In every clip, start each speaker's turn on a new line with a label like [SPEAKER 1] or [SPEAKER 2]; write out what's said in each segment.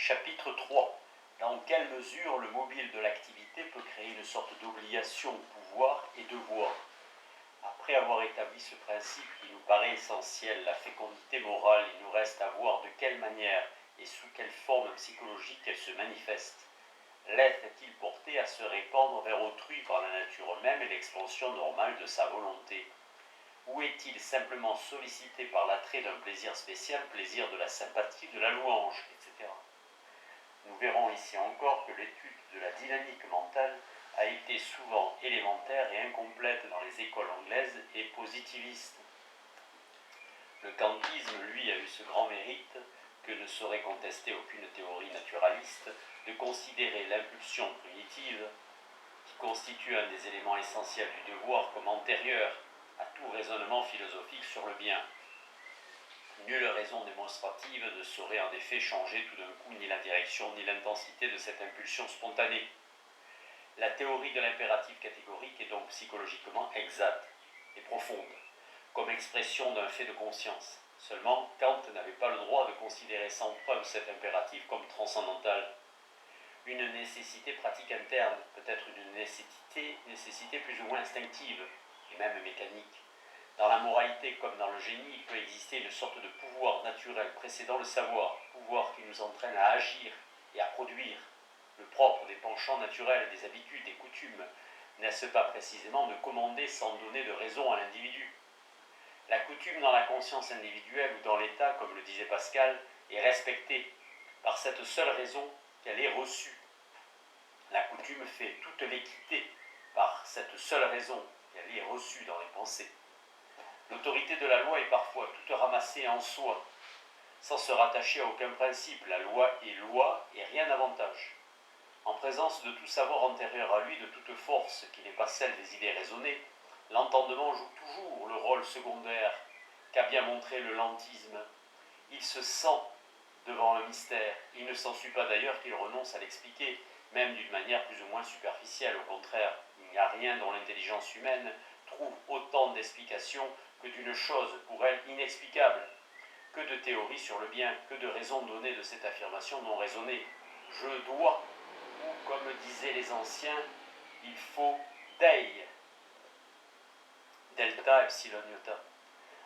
[SPEAKER 1] Chapitre 3. Dans quelle mesure le mobile de l'activité peut créer une sorte d'obligation, pouvoir et devoir? Après avoir établi ce principe qui nous paraît essentiel, la fécondité morale, il nous reste à voir de quelle manière et sous quelle forme psychologique elle se manifeste. L'être est-il porté à se répandre vers autrui par la nature même et l'expansion normale de sa volonté? Ou est-il simplement sollicité par l'attrait d'un plaisir spécial, plaisir de la sympathie, de la louange, etc. Nous verrons ici encore que l'étude de la dynamique mentale a été souvent élémentaire et incomplète dans les écoles anglaises et positivistes. Le kantisme, lui, a eu ce grand mérite, que ne saurait contester aucune théorie naturaliste, de considérer l'impulsion primitive, qui constitue un des éléments essentiels du devoir, comme antérieur à tout raisonnement philosophique sur le bien. Nulle raison démonstrative ne saurait en effet changer tout d'un coup ni la direction ni l'intensité de cette impulsion spontanée. La théorie de l'impératif catégorique est donc psychologiquement exacte et profonde, comme expression d'un fait de conscience. Seulement, Kant n'avait pas le droit de considérer sans preuve cet impératif comme transcendantal. Une nécessité pratique interne peut être une nécessité plus ou moins instinctive, et même mécanique. Dans la moralité comme dans le génie, il peut exister une sorte de pouvoir naturel précédant le savoir, pouvoir qui nous entraîne à agir et à produire. Le propre des penchants naturels, des habitudes, des coutumes, n'est-ce pas précisément de commander sans donner de raison à l'individu? La coutume dans la conscience individuelle ou dans l'État, comme le disait Pascal, est respectée par cette seule raison qu'elle est reçue. La coutume fait toute l'équité par cette seule raison qu'elle est reçue dans les pensées. L'autorité de la loi est parfois toute ramassée en soi, sans se rattacher à aucun principe. La loi est loi et rien davantage. En présence de tout savoir antérieur à lui, de toute force qui n'est pas celle des idées raisonnées, l'entendement joue toujours le rôle secondaire qu'a bien montré le lentisme. Il se sent devant le mystère. Il ne s'ensuit pas d'ailleurs qu'il renonce à l'expliquer, même d'une manière plus ou moins superficielle. Au contraire, il n'y a rien dont l'intelligence humaine trouve autant d'explications que d'une chose pour elle inexplicable. Que de théories sur le bien, que de raisons données de cette affirmation non raisonnée. Je dois, ou comme disaient les anciens, il faut dei, delta, epsilon, iota.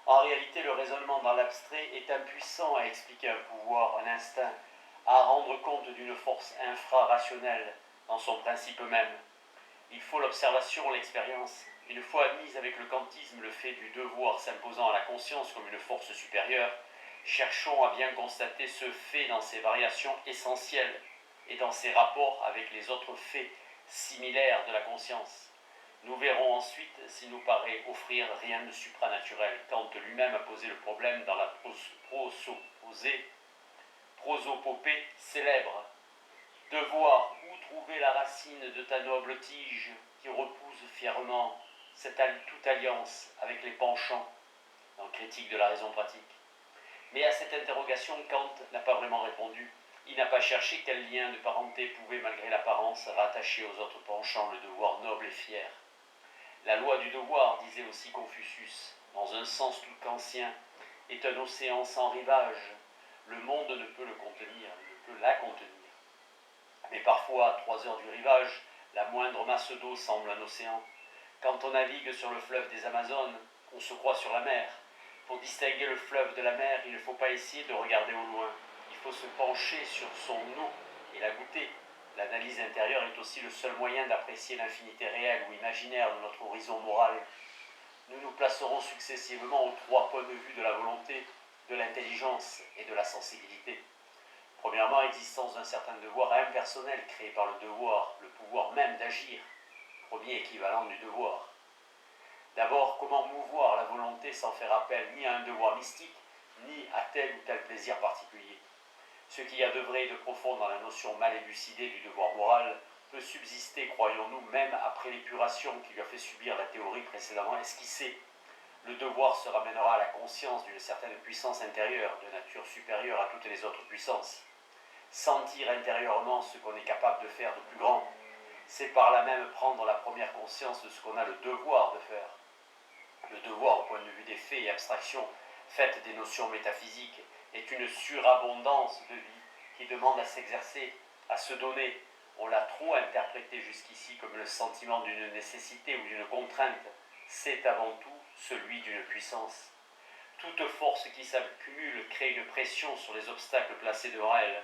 [SPEAKER 1] En réalité, le raisonnement dans l'abstrait est impuissant à expliquer un pouvoir, un instinct, à rendre compte d'une force infrarationnelle dans son principe même. Il faut l'observation, l'expérience. Une fois admise avec le kantisme le fait du devoir s'imposant à la conscience comme une force supérieure, cherchons à bien constater ce fait dans ses variations essentielles et dans ses rapports avec les autres faits similaires de la conscience. Nous verrons ensuite s'il nous paraît offrir rien de supranaturel. Kant lui-même a posé le problème dans la prosopopée célèbre. Devoir, où trouver la racine de ta noble tige qui repousse fièrement toute alliance avec les penchants, dans Critique de la raison pratique. Mais à cette interrogation, Kant n'a pas vraiment répondu. Il n'a pas cherché quel lien de parenté pouvait, malgré l'apparence, rattacher aux autres penchants le devoir noble et fier. La loi du devoir, disait aussi Confucius, dans un sens tout kantien, est un océan sans rivage. Le monde ne peut le contenir, ne peut la contenir. Mais parfois, à 3 heures du rivage, la moindre masse d'eau semble un océan. Quand on navigue sur le fleuve des Amazones, on se croit sur la mer. Pour distinguer le fleuve de la mer, il ne faut pas essayer de regarder au loin. Il faut se pencher sur son eau et la goûter. L'analyse intérieure est aussi le seul moyen d'apprécier l'infinité réelle ou imaginaire de notre horizon moral. Nous nous placerons successivement aux 3 points de vue de la volonté, de l'intelligence et de la sensibilité. Premièrement, existence d'un certain devoir impersonnel créé par le devoir, le pouvoir même d'agir, premier équivalent du devoir. D'abord, comment mouvoir la volonté sans faire appel ni à un devoir mystique, ni à tel ou tel plaisir particulier. Ce qu'il y a de vrai et de profond dans la notion mal élucidée du devoir moral peut subsister, croyons-nous, même après l'épuration qui lui a fait subir la théorie précédemment esquissée. Le devoir se ramènera à la conscience d'une certaine puissance intérieure, de nature supérieure à toutes les autres puissances. Sentir intérieurement ce qu'on est capable de faire de plus grand, c'est par là même prendre la première conscience de ce qu'on a le devoir de faire. Le devoir, au point de vue des faits et abstractions, faites des notions métaphysiques, est une surabondance de vie qui demande à s'exercer, à se donner. On l'a trop interprété jusqu'ici comme le sentiment d'une nécessité ou d'une contrainte. C'est avant tout celui d'une puissance. Toute force qui s'accumule crée une pression sur les obstacles placés devant elle.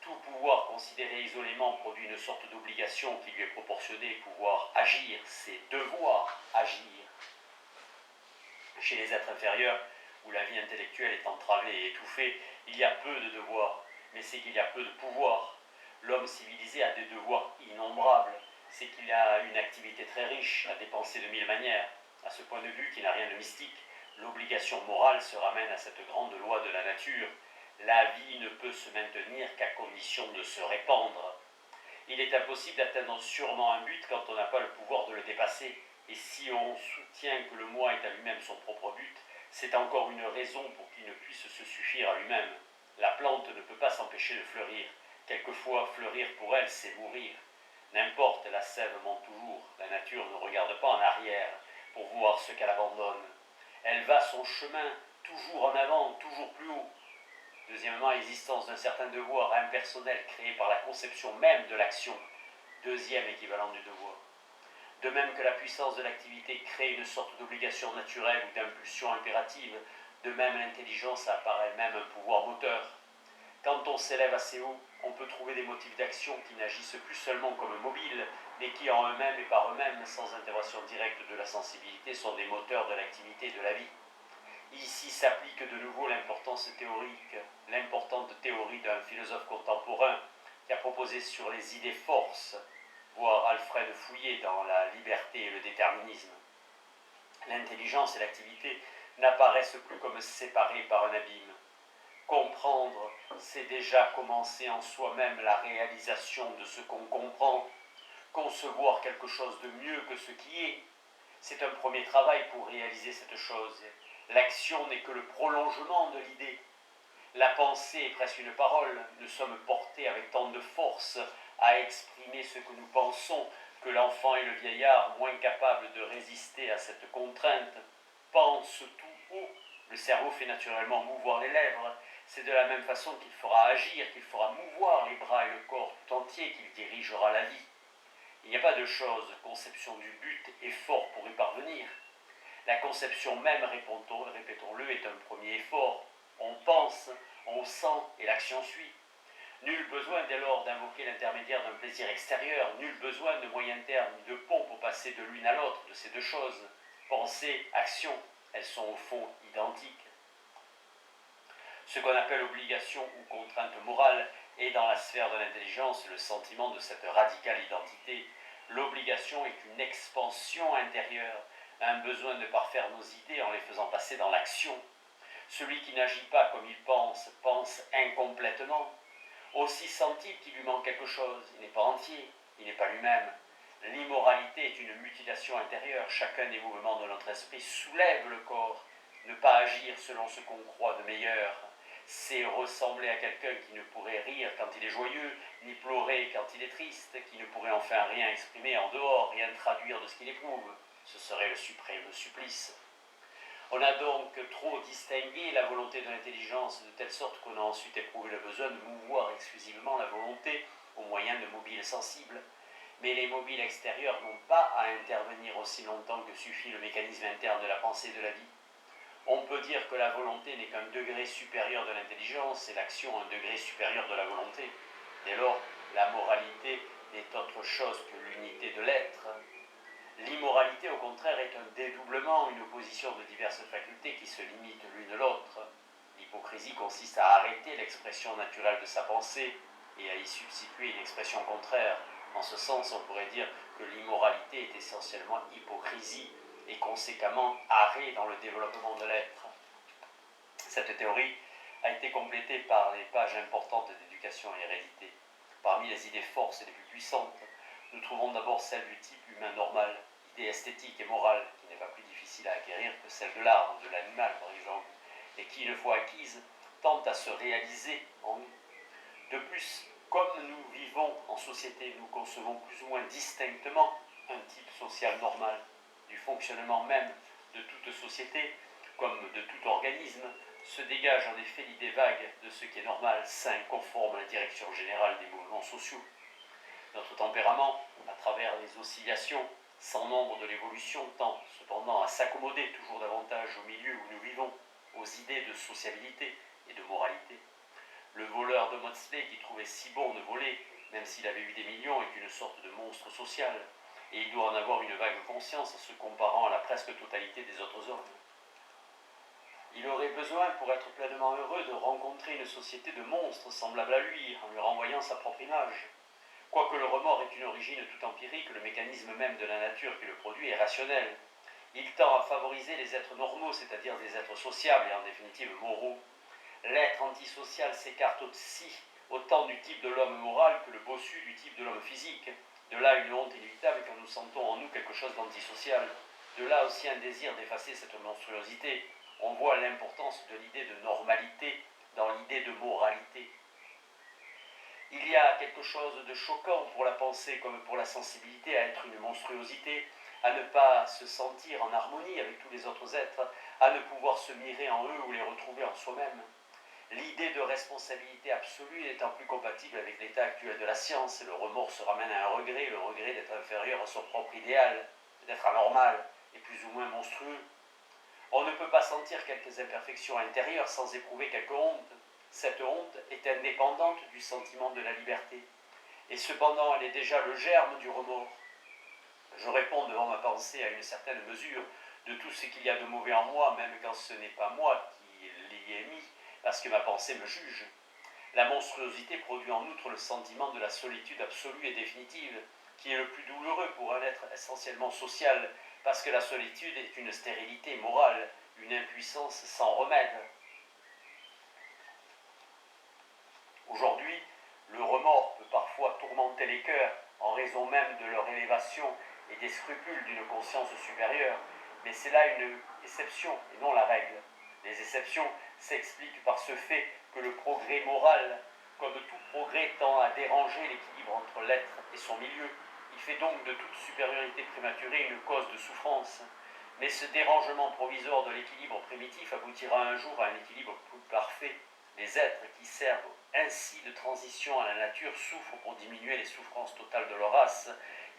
[SPEAKER 1] Tout pouvoir considéré isolément produit une sorte d'obligation qui lui est proportionnée. Pouvoir agir, c'est devoir agir. Chez les êtres inférieurs, où la vie intellectuelle est entravée et étouffée, il y a peu de devoirs, mais c'est qu'il y a peu de pouvoir. L'homme civilisé a des devoirs innombrables, c'est qu'il a une activité très riche, à dépenser de mille manières. À ce point de vue, qui n'a rien de mystique, l'obligation morale se ramène à cette grande loi de la nature. La vie ne peut se maintenir qu'à condition de se répandre. Il est impossible d'atteindre sûrement un but quand on n'a pas le pouvoir de le dépasser. Et si on soutient que le moi est à lui-même son propre but, c'est encore une raison pour qu'il ne puisse se suffire à lui-même. La plante ne peut pas s'empêcher de fleurir. Quelquefois, fleurir pour elle, c'est mourir. N'importe, la sève monte toujours. La nature ne regarde pas en arrière pour voir ce qu'elle abandonne. Elle va son chemin, toujours en avant, toujours plus haut. Deuxièmement, l'existence d'un certain devoir impersonnel créé par la conception même de l'action. Deuxième équivalent du devoir. De même que la puissance de l'activité crée une sorte d'obligation naturelle ou d'impulsion impérative, de même l'intelligence a par elle-même un pouvoir moteur. Quand on s'élève assez haut, on peut trouver des motifs d'action qui n'agissent plus seulement comme mobiles, mais qui en eux-mêmes et par eux-mêmes, sans intervention directe de la sensibilité, sont des moteurs de l'activité et de la vie. Ici s'applique de nouveau l'importance théorique, l'importante théorie d'un philosophe contemporain qui a proposé sur les idées forces, voire Alfred Fouillet dans La liberté et le déterminisme. L'intelligence et l'activité n'apparaissent plus comme séparées par un abîme. Comprendre, c'est déjà commencer en soi-même la réalisation de ce qu'on comprend. Concevoir quelque chose de mieux que ce qui est, c'est un premier travail pour réaliser cette chose. L'action n'est que le prolongement de l'idée. La pensée est presque une parole. Nous sommes portés avec tant de force à exprimer ce que nous pensons que l'enfant et le vieillard, moins capables de résister à cette contrainte, pensent tout haut. Le cerveau fait naturellement mouvoir les lèvres. C'est de la même façon qu'il fera agir, qu'il fera mouvoir les bras et le corps tout entier, qu'il dirigera la vie. Il n'y a pas de chose, conception du but, effort pour y parvenir. La conception même, répétons-le, est un premier effort. On pense, on sent et l'action suit. Nul besoin dès lors d'invoquer l'intermédiaire d'un plaisir extérieur, nul besoin de moyen terme ni de pont pour passer de l'une à l'autre de ces deux choses. Pensée, action, elles sont au fond identiques. Ce qu'on appelle obligation ou contrainte morale est dans la sphère de l'intelligence le sentiment de cette radicale identité. L'obligation est une expansion intérieure, un besoin de parfaire nos idées en les faisant passer dans l'action. Celui qui n'agit pas comme il pense, pense incomplètement. Aussi sent-il qu'il lui manque quelque chose, il n'est pas entier, il n'est pas lui-même. L'immoralité est une mutilation intérieure, chacun des mouvements de notre esprit soulève le corps. Ne pas agir selon ce qu'on croit de meilleur, c'est ressembler à quelqu'un qui ne pourrait rire quand il est joyeux, ni pleurer quand il est triste, qui ne pourrait enfin rien exprimer en dehors, rien traduire de ce qu'il éprouve. Ce serait le suprême supplice. On a donc trop distingué la volonté de l'intelligence de telle sorte qu'on a ensuite éprouvé le besoin de mouvoir exclusivement la volonté au moyen de mobiles sensibles. Mais les mobiles extérieurs n'ont pas à intervenir aussi longtemps que suffit le mécanisme interne de la pensée et de la vie. On peut dire que la volonté n'est qu'un degré supérieur de l'intelligence et l'action un degré supérieur de la volonté. Dès lors, la moralité n'est autre chose que l'unité de l'être. L'immoralité, au contraire, est un dédoublement, une opposition de diverses facultés qui se limitent l'une à l'autre. L'hypocrisie consiste à arrêter l'expression naturelle de sa pensée et à y substituer une expression contraire. En ce sens, on pourrait dire que l'immoralité est essentiellement hypocrisie et conséquemment arrêt dans le développement de l'être. Cette théorie a été complétée par les pages importantes d'éducation et hérédité. Parmi les idées forces et les plus puissantes, nous trouvons d'abord celle du type humain normal, idée esthétique et morale, qui n'est pas plus difficile à acquérir que celle de l'arbre ou de l'animal, par exemple, et qui, une fois acquise, tente à se réaliser en nous. De plus, comme nous vivons en société, nous concevons plus ou moins distinctement un type social normal. Du fonctionnement même de toute société, comme de tout organisme, se dégage en effet l'idée vague de ce qui est normal, sain, conforme à la direction générale des mouvements sociaux. Notre tempérament, à travers les oscillations sans nombre de l'évolution, tend cependant à s'accommoder toujours davantage au milieu où nous vivons, aux idées de sociabilité et de moralité. Le voleur de Maudsley qui trouvait si bon de voler, même s'il avait eu des millions, est une sorte de monstre social, et il doit en avoir une vague conscience en se comparant à la presque totalité des autres hommes. Il aurait besoin, pour être pleinement heureux, de rencontrer une société de monstres semblables à lui, en lui renvoyant sa propre image. Quoique le remords ait une origine tout empirique, le mécanisme même de la nature qui le produit est rationnel. Il tend à favoriser les êtres normaux, c'est-à-dire des êtres sociables et en définitive moraux. L'être antisocial s'écarte aussi autant du type de l'homme moral que le bossu du type de l'homme physique. De là une honte inévitable quand nous sentons en nous quelque chose d'antisocial. De là aussi un désir d'effacer cette monstruosité. On voit l'importance de l'idée de normalité dans l'idée de moralité. Il y a quelque chose de choquant pour la pensée comme pour la sensibilité à être une monstruosité, à ne pas se sentir en harmonie avec tous les autres êtres, à ne pouvoir se mirer en eux ou les retrouver en soi-même. L'idée de responsabilité absolue n'étant plus compatible avec l'état actuel de la science, le remords se ramène à un regret, le regret d'être inférieur à son propre idéal, d'être anormal et plus ou moins monstrueux. On ne peut pas sentir quelques imperfections intérieures sans éprouver quelque honte. Cette honte est indépendante du sentiment de la liberté. Et cependant, elle est déjà le germe du remords. Je réponds devant ma pensée à une certaine mesure de tout ce qu'il y a de mauvais en moi, même quand ce n'est pas moi qui l'y ai mis, parce que ma pensée me juge. La monstruosité produit en outre le sentiment de la solitude absolue et définitive, qui est le plus douloureux pour un être essentiellement social, parce que la solitude est une stérilité morale, une impuissance sans remède. Aujourd'hui, le remords peut parfois tourmenter les cœurs en raison même de leur élévation et des scrupules d'une conscience supérieure, mais c'est là une exception et non la règle. Les exceptions s'expliquent par ce fait que le progrès moral, comme tout progrès, tend à déranger l'équilibre entre l'être et son milieu. Il fait donc de toute supériorité prématurée une cause de souffrance. Mais ce dérangement provisoire de l'équilibre primitif aboutira un jour à un équilibre plus parfait. Les êtres qui servent ainsi de transition à la nature souffrent pour diminuer les souffrances totales de leur race.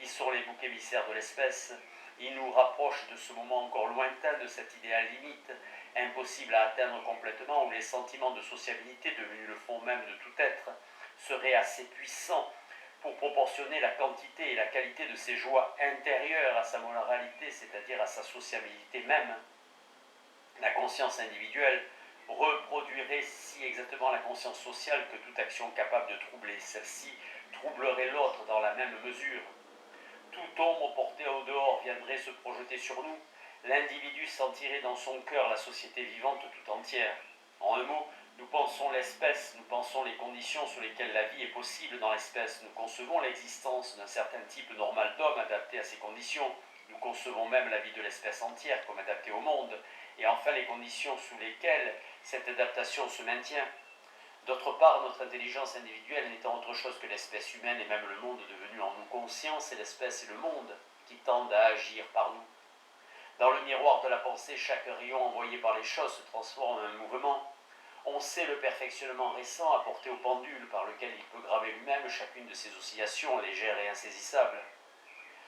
[SPEAKER 1] Ils sont les boucs émissaires de l'espèce. Ils nous rapprochent de ce moment encore lointain, de cet idéal limite, impossible à atteindre complètement, où les sentiments de sociabilité, devenus le fond même de tout être, seraient assez puissants pour proportionner la quantité et la qualité de ses joies intérieures à sa moralité, c'est-à-dire à sa sociabilité même. La conscience individuelle reproduirait si exactement la conscience sociale que toute action capable de troubler celle-ci troublerait l'autre dans la même mesure. Toute ombre portée au dehors viendrait se projeter sur nous. L'individu sentirait dans son cœur la société vivante tout entière. En un mot, nous pensons l'espèce, nous pensons les conditions sous lesquelles la vie est possible dans l'espèce, nous concevons l'existence d'un certain type normal d'homme adapté à ces conditions, nous concevons même la vie de l'espèce entière comme adaptée au monde, et enfin les conditions sous lesquelles cette adaptation se maintient. D'autre part, notre intelligence individuelle n'étant autre chose que l'espèce humaine et même le monde devenu en nous conscience, c'est l'espèce et le monde qui tendent à agir par nous. Dans le miroir de la pensée, chaque rayon envoyé par les choses se transforme en un mouvement. On sait le perfectionnement récent apporté au pendule par lequel il peut graver lui-même chacune de ses oscillations légères et insaisissables.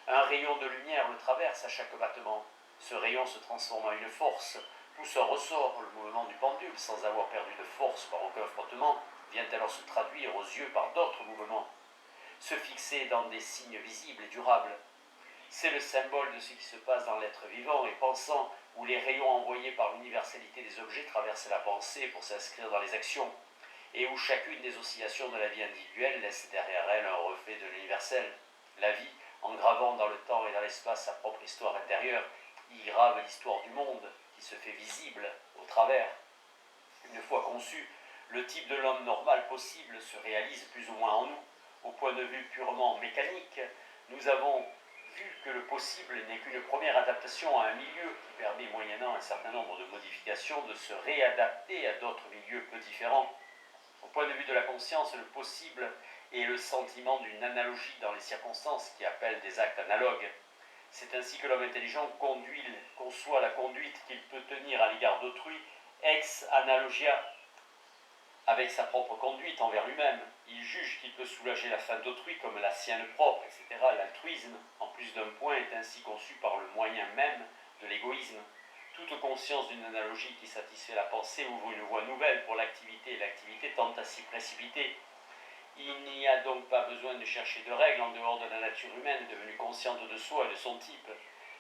[SPEAKER 1] Un rayon de lumière le traverse à chaque battement. Ce rayon se transforme en une force, pousse un ressort, le mouvement du pendule, sans avoir perdu de force par aucun frottement, vient alors se traduire aux yeux par d'autres mouvements, se fixer dans des signes visibles et durables. C'est le symbole de ce qui se passe dans l'être vivant et pensant, où les rayons envoyés par l'universalité des objets traversent la pensée pour s'inscrire dans les actions, et où chacune des oscillations de la vie individuelle laisse derrière elle un reflet de l'universel. La vie, en gravant dans le temps et dans l'espace sa propre histoire intérieure, y grave l'histoire du monde, qui se fait visible au travers. Une fois conçu, le type de l'homme normal possible se réalise plus ou moins en nous. Au point de vue purement mécanique, nous avons vu que le possible n'est qu'une première adaptation à un milieu qui permet, moyennant un certain nombre de modifications, de se réadapter à d'autres milieux peu différents. Au point de vue de la conscience, le possible est le sentiment d'une analogie dans les circonstances qui appellent des actes analogues. C'est ainsi que l'homme intelligent conçoit la conduite qu'il peut tenir à l'égard d'autrui, ex analogia avec sa propre conduite envers lui-même. Il juge qu'il peut soulager la faim d'autrui comme la sienne propre, etc. L'altruisme, en plus d'un point, est ainsi conçu par le moyen même de l'égoïsme. Toute conscience d'une analogie qui satisfait la pensée ouvre une voie nouvelle pour l'activité, et l'activité tend à s'y précipiter. Il n'y a donc pas besoin de chercher de règles en dehors de la nature humaine, devenue consciente de soi et de son type.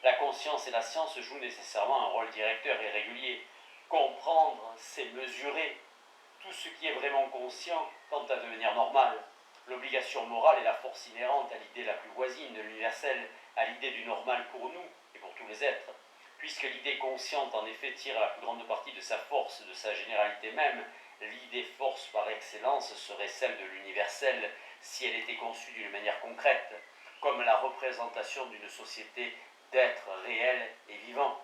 [SPEAKER 1] La conscience et la science jouent nécessairement un rôle directeur et régulier. Comprendre, c'est mesurer. Tout ce qui est vraiment conscient tend à devenir normal. L'obligation morale est la force inhérente à l'idée la plus voisine de l'universel, à l'idée du normal pour nous et pour tous les êtres. Puisque l'idée consciente en effet tire la plus grande partie de sa force, de sa généralité même, l'idée force par excellence serait celle de l'universel si elle était conçue d'une manière concrète, comme la représentation d'une société d'êtres réels et vivants.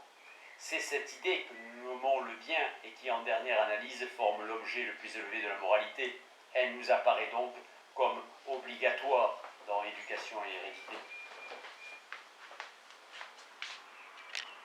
[SPEAKER 1] C'est cette idée que nous nommons le bien et qui en dernière analyse forme l'objet le plus élevé de la moralité. Elle nous apparaît donc comme obligatoire dans éducation et hérédité.